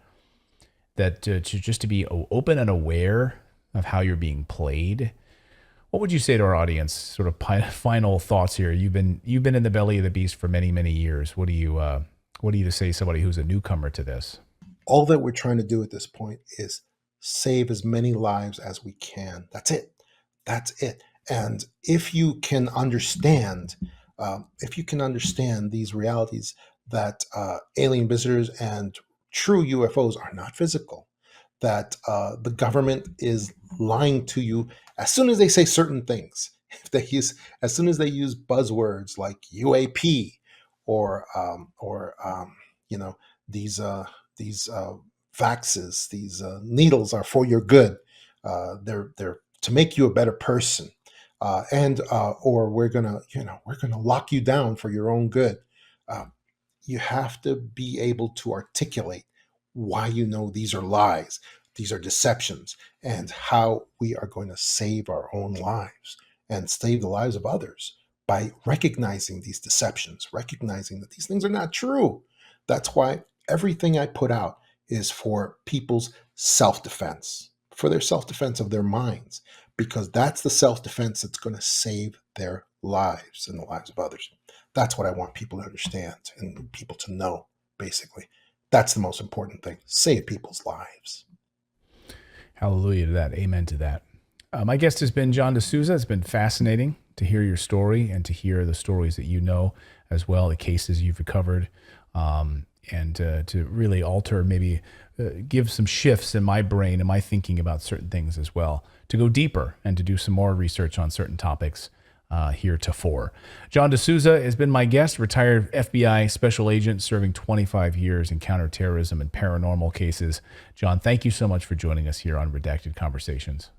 Speaker 1: that just to be open and aware of how you're being played. What would you say to our audience? Sort of final thoughts here. You've been in the belly of the beast for many, many years. What do you to say to somebody who's a newcomer to this?
Speaker 2: All that we're trying to do at this point is save as many lives as we can. That's it. And if you can understand these realities, that alien visitors and true UFOs are not physical, that the government is lying to you as soon as they say certain things. As soon as they use buzzwords like UAP or these vaxes, these needles are for your good. They're to make you a better person, or we're gonna lock you down for your own good. You have to be able to articulate why these are lies, these are deceptions, and how we are going to save our own lives and save the lives of others by recognizing these deceptions, recognizing that these things are not true. That's why everything I put out is for people's self-defense, for their self-defense of their minds, because that's the self-defense that's going to save their lives and the lives of others. That's what I want people to understand and people to know, basically. That's the most important thing. Save people's lives.
Speaker 1: Hallelujah to that. Amen to that. My guest has been John DeSouza. It's been fascinating to hear your story and to hear the stories that you know as well, the cases you've recovered, and to really alter, maybe give some shifts in my brain and my thinking about certain things as well, to go deeper and to do some more research on certain topics heretofore. John DeSouza has been my guest, retired FBI special agent serving 25 years in counterterrorism and paranormal cases. John, thank you so much for joining us here on Redacted Conversations.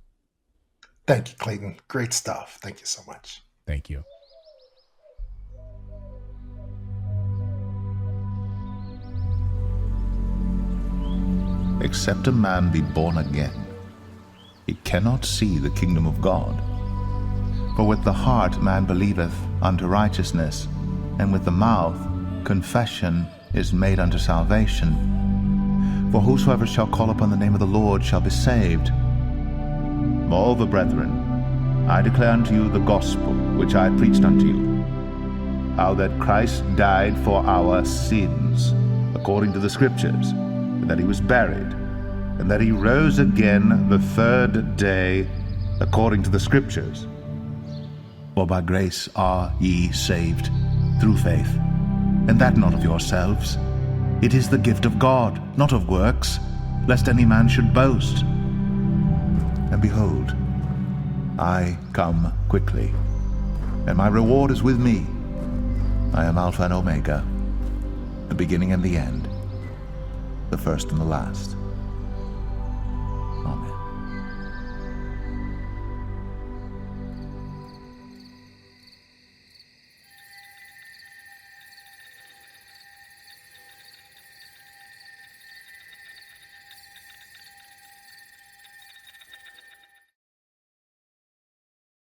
Speaker 2: Thank you, Clayton. Great stuff. Thank you so much.
Speaker 1: Thank you.
Speaker 3: Except a man be born again, he cannot see the kingdom of God. For with the heart man believeth unto righteousness, and with the mouth confession is made unto salvation. For whosoever shall call upon the name of the Lord shall be saved. Moreover, brethren, I declare unto you the gospel which I preached unto you, how that Christ died for our sins, according to the Scriptures, and that he was buried, and that he rose again the third day, according to the Scriptures. For by grace are ye saved, through faith, and that not of yourselves. It is the gift of God, not of works, lest any man should boast. And behold, I come quickly, and my reward is with me. I am Alpha and Omega, the beginning and the end, the first and the last.